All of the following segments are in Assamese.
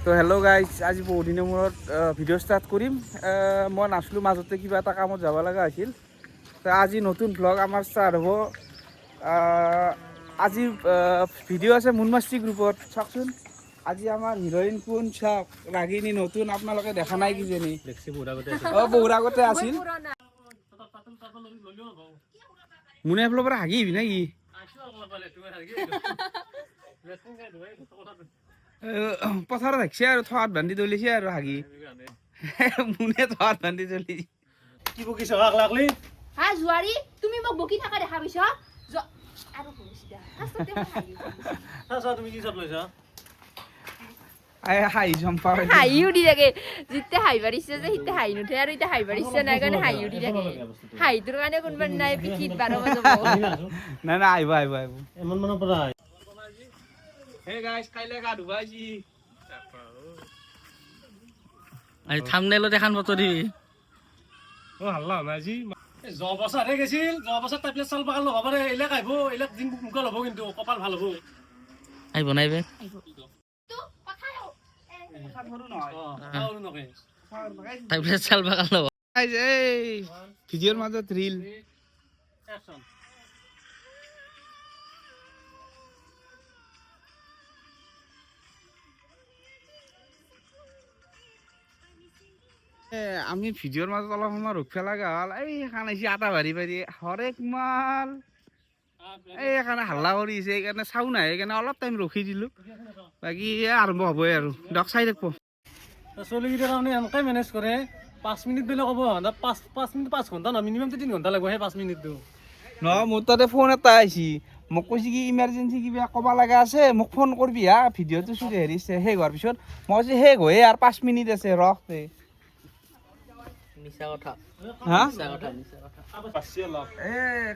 তো হেল্ল' গাইজ, আজি বহুত দিনৰ মূৰত ভিডিঅ' ষ্টাৰ্ট কৰিম। মই নাছিলোঁ, মাজতে কিবা এটা কামত যাব লগা হৈছিল। তো আজি নতুন ভ্লগ আমাৰ ষ্টাৰ্ট হ'ব। আজি ভিডিঅ' আছে মুনমাষ্টি গ্ৰুপত, চাওকচোন। আজি আমাৰ হিৰইন কোন চাওক, ৰাগিনী নতুন, আপোনালোকে দেখা নাই কিজানি। বহুত আগতে আছিল। মুনে এফালৰ পৰা হাগি আহিবি নেকি? পথাৰত হাগিছে আৰু থোৱাত বান্ধি দলিছে আৰু হাগি মুনে থোৱাত বান্ধি দলি কি বকিছ আগলাগলি হা জুৱাৰী তুমি মোক বকি থাকা দেখা পাইছ আৰু বকিছিলা ফাৰ্ষ্টতে মই চাচা তুমি কি চত লৈছা হাঁহি জম্পা হাঁহি উঠি থাকে যেতিয়া হাঁহি পাৰিছে যে সিতে হাঁহি নুঠে আৰু এতিয়া হাঁহি পাৰিছে নাই কাৰণে হাঁহি উঠি থাকে হাঁহিটোৰ কাৰণে কোনোবা নাই পিঠিত বাৰ বাজাব নাই নাই আহিব আহিব আহিব এমন মানৰ পৰা হে গাইস কাইলে গা ধুবা আজি আজি থাম্বনেইলত এখন ফটো দিবি ও হাল্লা নাজি যোৱা বছৰহে গৈছিল যোৱা বছৰ টেবলেট চাল পাকাল নহ'ব পাৰে এইলাক আহিব এইলাক দিন মুকল হ'ব কিন্তু কপাল ভাল হ'ব আহিব নাই বে টেবলেট চাল বাগান ল'ব গাইস এই ভিডিঅ'ৰ মাজত ৰীল আমি ভিডিঅ'ৰ মাজত অলপ সময় ৰখিব লগা হ'ল এই সেইকাৰণে আহিছে আটা ভাৰি পাৰি হৰেক মাল এই সেইকাৰণে হাল্লা কৰিছে সেইকাৰণে চাউন আহে সেইকাৰণে অলপ টাইম ৰখি দিলোঁ বাকী আৰম্ভ হ'বই আৰু দিয়ক চাই থাকিব চলিকেইটা তাৰমানে এনেকৈ মেনেজ কৰে 5 মিনিট দিলে ক'ব 5 মিনিট 5 ঘণ্টা নহয় মিনিমাম 3 ঘণ্টা লাগিব সেই 5 মিনিটটো নহয় মোৰ তাতে ফোন এটা আহিছে মোক কৈছে কি ইমাৰ্জেঞ্চি কিবা ক'ব লগা আছে মোক ফোন কৰিবি হা ভিডিঅ'টো চুৰি হেৰিছে শেষ হোৱাৰ পিছত মই কৈছোঁ শেষ হয়ে আৰু 5 মিনিট আছে ৰখ দে মিছা কথা হা মিছা কথা মিছা কথা এ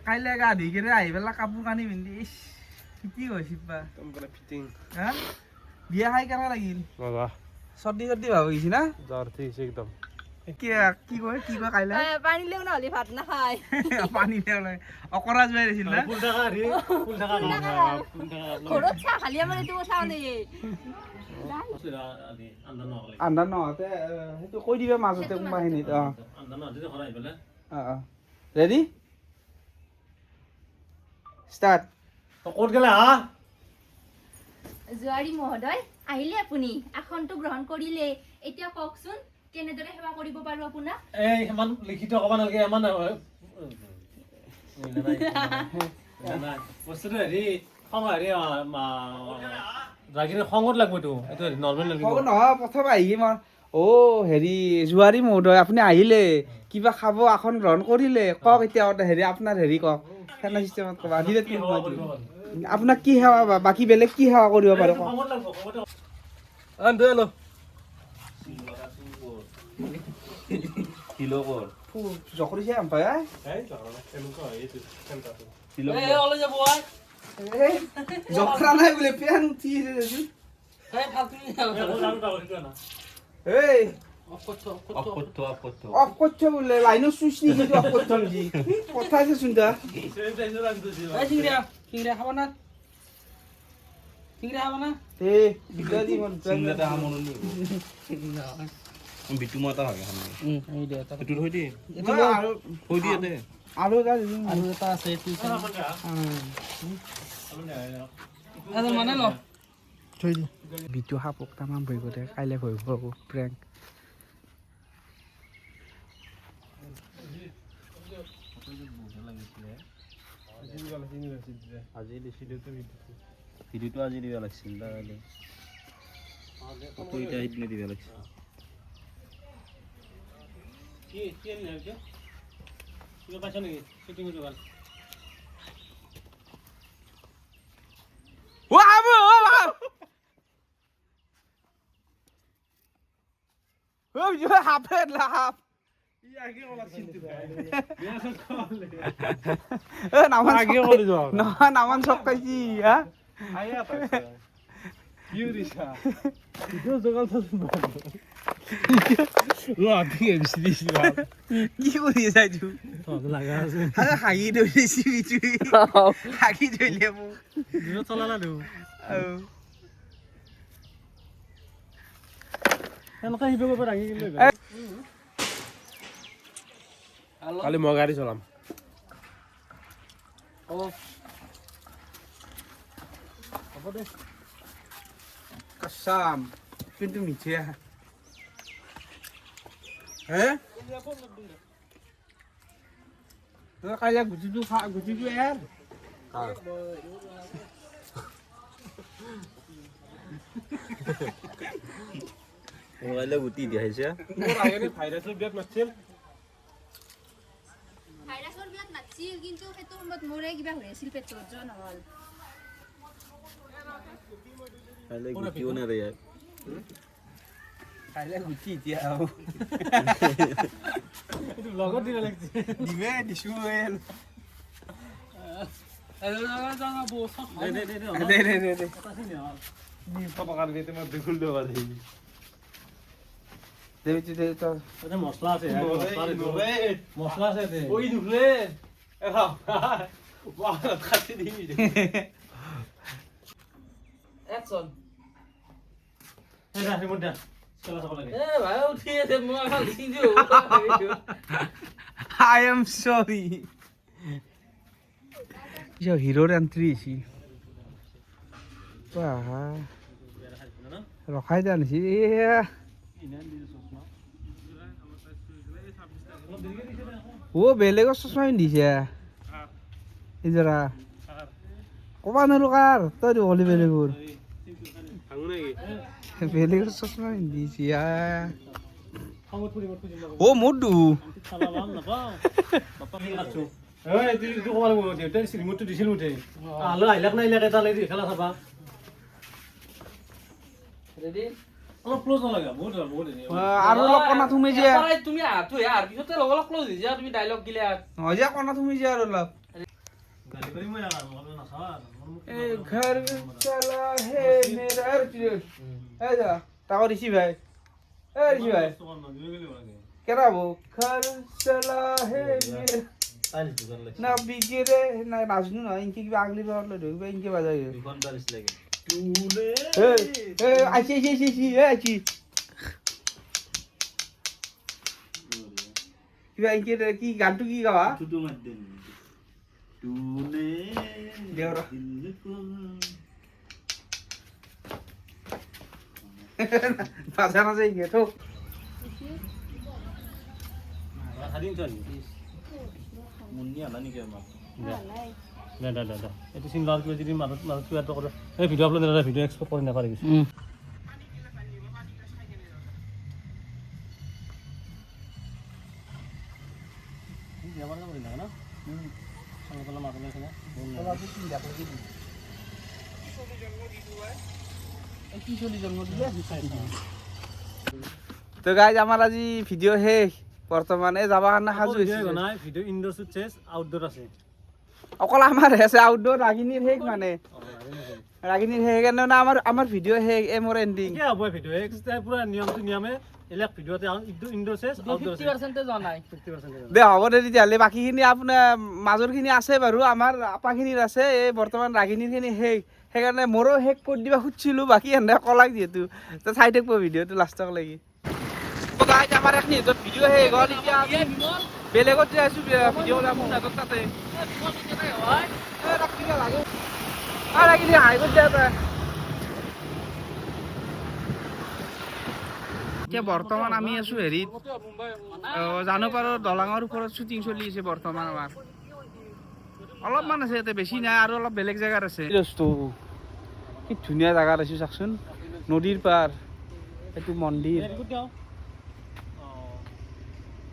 কাইলৈ গা ধুই কিনে আহি পেলাই কাপোৰ কানি পিন্ধি ইচ কি হৈছে বা ফিটিং হা বিয়া খাই কেনে লাগিল বাবা চৰ্দি চৰ্দি ভাব গৈছে না জ্বৰ উঠিছে একদম কি কয় কাইলৈ পানী লেও নহ'লে ভাত নাখায় পানী দেওলাই অকৰা যোৱাই দিছিল না ফুল থাকা হেৰি ফুল থাকা ঘৰত চাহ খালি আমাৰ এইটো কথা নেই আন্ধাৰ নহওঁতে সেইটো কৈ দিবা মাজতে কোনোবাখিনিত অঁ ৰেডি ষ্টাৰ্ট ক'ত গেলা হা জুৱাৰী মহোদয় আহিলে আপুনি আসনটো গ্ৰহণ কৰিলে এতিয়া কওকচোন কেনেদৰে সেৱা কৰিব পাৰো আপোনাক এই ইমান লিখিত ক'ব নালাগে ইমান বস্তুটো হেৰি খং হেৰি ৰাগিনী খঙত লাগবতো এইটো নৰ্মেল লাগিব নহয় প্ৰথম আহি মই হেৰি জুৱাৰী মহোদয় আপুনি আহিলে কিবা খাব আসন গ্ৰহণ কৰিলে কওক এতিয়া হেৰি আপোনাৰ হেৰি কওক সেনে চিষ্টেমত ক'বা আপোনাক কি সেৱা বাকী বেলেগ কি সেৱা কৰিব পাৰে কওক খঙত লাগব জকৰিছে আম্পাই জখৰা নাই বোলে পেন উঠি এই অফ করছো বলে লাইন সুইচ নি কিন্তু অফ করছো জি কথা আছে শুনতা চিংড়া খাব না চিংড়া খাব না এ বিগাদি মন চিংড়াটা আমন নি বিটু মাতা হয় খান এই দে তা বিটু থৈ দি আৰু থৈ দি দে আৰু গা আৰু এটা আছে এইটো আদা মানে ল থৈ দি বিটু হাপক তামাম ভয় গতে কাইলে ভয় হ'ব প্র্যাঙ্ক আজি দিছিলো তো ভিডিওটো আজি দিবা লাগছিল তাহলে কইটা হিডনে দিবা লাগছিল কি আনি নাকি কি পাইছ নাকি শুটিং হইতো ভাল ও আবু ও বিটু হাফে লাফ নামান চব পাইছি হা কি কৰি আছো হাগি ধৰিছি হাগি ধৰিলে মোক চলা না এনেকৈ শিৱ কৰিব ৰাখি কিন্তু কালি মই গাড়ী চলাম হ'ব দে কাসাম কিন্তু মিঠে হে কাইলৈ গুটিটো ইয়াৰ মোবাইলে গুটি দিয়াইছে ভাইৰাছৰ বিয়াত মাতিছিল ভাইৰাছৰ বিয়াত নাছিল কিন্তু সেইটো সময়ত মোৰে কিবা হৈ আছিল পেটত জ্বৰ নহ'ল কাইলে গুটিও নাৰে ইয়াৰ কাইলৈ গুটি এতিয়া এইটো লগত দিব লাগিছে দিবে দিছোঁ দে মছলা আছে মছলা আছে একচন এই ভাই উঠি আছে মই এখন লিখি দিও I am sorry. Yo, hero entry sih. Wah. Rokai dan sih. Iya. Oh, beleg kok sesuai di sih. Ijara. Kok mana lu kar? Tadi oli belegur. Beleg kok sesuai di sih ya. Oh, mudu. শ্ৰীমতটো দিছিল উঠে আহিলাক নাই ইলাক এটা লাগি খেলা চাবা ৰেডি অলপ ক্লোজ নালাগে বহুত আৰু অলপ কণা তুমি যে তুমি আহাতো ইয়াৰ পিছতে লগ লগ ক্লোজ হৈ যা তুমি ডায়লগ গিলা নহয় যে কণা তুমি যে আৰু অলপ গালি কৰি মই নাচাবা এ ঘৰ চলা হে মেৰা এ যা তাকো দিছি ভাই এ দিছি ভাই কেৰা বো ঘৰ চলা হে মেৰা না বিগিৰে না নাজনু না ইনকে কিবা আগলি বাৰ লৈ ধৰিবা ইনকে বাজাই এ আছি আছি কিবা ইনকে কি গানটো কি গাবা দেউৰা বাজা নাযায় ইনকে থোক এইটো চিন্তা কিবা যদি মাজত কিবা এটা কৰে এই ভিডিঅ' আপলোড এটা ভিডিঅ' এক্সপোৰ্ট কৰি নাপাৰি তো গাইজ আমাৰ আজি ভিডিঅ' শেষ বৰ্তমানে যাব কাৰণে সাজু হৈছে ভিডিঅ' ইনডোৰ শ্বুট চেছ আউটডোৰ আছে অকল আমাৰ আছে আউটডোৰ ৰাগিনীৰ শেষ মানে ৰাগিনীৰ শেষ কাৰণে আমাৰ ভিডিঅ' শেষ মোৰ এণ্ডিং কি হ'ব ভিডিঅ' পুৰা নিয়মটো নিয়মে এইবিলাক ভিডিঅ'তে ইনডোৰ চেছ আউটডোৰ 50% যোৱা নাই 50% দে হ'ব দে তেতিয়াহ'লে বাকীখিনি আপোনাৰ মাজৰখিনি আছে বাৰু আমাৰ আপাখিনিৰ আছে এই বৰ্তমান ৰাগিনীৰখিনি শেষ সেইকাৰণে মোৰো শেষ কৰি দিবা খুজিছিলোঁ বাকী এনে কলাক যিহেতু তো চাই থাকিব ভিডিঅ'টো লাষ্টক লাগি আমাৰ এখিনি ভিডিঅ' শেষ হ'ল এতিয়া বেলেগত যে আছোঁ ভিডিঅ' ওলাম সিহঁতৰ তাতে ৰাগিনী হাই কৰি দিয়া এতিয়া বৰ্তমান আমি আছোঁ হেৰিত জানুপাৰৰ দলঙৰ ওপৰত শ্বুটিং চলি আছে বৰ্তমান আমাৰ অলপমান আছে ইয়াতে বেছি নাই আৰু অলপ বেলেগ জেগাত আছে কি ধুনীয়া জেগাত আছোঁ চাওকচোন নদীৰ পাৰ এইটো মন্দিৰ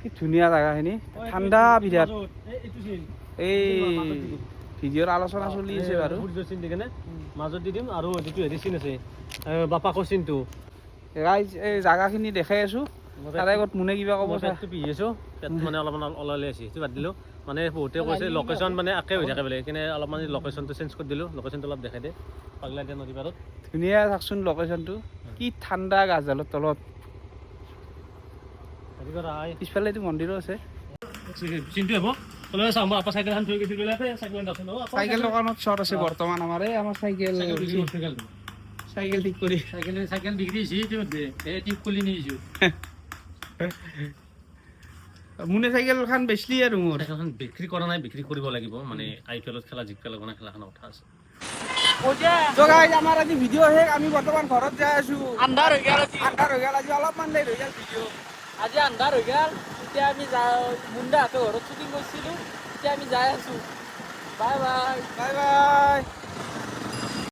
কি ধুনীয়া জেগাখিনি ঠাণ্ডা বিৰাট এই ভিডিঅ'ৰ আলোচনা চলি আছে বাৰু মাজত দি দিম আৰু যিটো হেৰি চিন আছে বাপাকৰ চিনটো ৰাইজ এই জেগাখিনি দেখাই আছোঁ তাৰে আগত মোনে কিবা ক'ব পেটটো পিহি আছোঁ পেট মানে অলপমান ওলালে আছে সেইটো বাদ দিলোঁ মানে বহুতে কৈছে লোকেশ্যন মানে একে হৈ থাকে বোলে সেইকাৰণে অলপমান লোকেশ্যনটো চেঞ্জ কৰি দিলোঁ লোকেশ্যনটো অলপ দেখাই দে পাগলা দিয়া নদী পাৰত ধুনীয়া চাওকচোন লোকেশ্যনটো কি ঠাণ্ডা গাছডালৰ তলত পিছফালে এইটো মন্দিৰো আছে চিনটো হ'ব ক'লে চাওঁ মই আপা চাইকেলখন থৈ গৈছোঁ চাইকেল চাইকেল দোকানত শ্বট আছে বৰ্তমান আমাৰ এই আমাৰ চাইকেল চাইকেল ঠিক কৰি চাইকেল বিক্ৰী হৈছে ইতিমধ্যে এই টিপ খুলি নিছোঁ মুনে চাইকেলখন বেচলি আৰু মোৰ চাইকেলখন বিক্ৰী কৰা নাই বিক্ৰী কৰিব লাগিব মানে IPL ত খেলা জিকিব লাগিব না খেলাখনৰ কথা আছে তো গাইজ আমাৰ আজি ভিডিঅ' শেষ আমি বৰ্তমান ঘৰত যাই আছো আন্ধাৰ হৈ গেল আজি আন্ধাৰ হৈ গ'ল আজি অলপমান লেট হৈ গ'ল ভিডিঅ' আজি আন্ধাৰ হৈ গেল এতিয়া আমি মুন্দাহঁতৰ ঘৰত শ্বুটিং কৰিছিলোঁ এতিয়া আমি যাই আছোঁ বাই বাই বাই বাই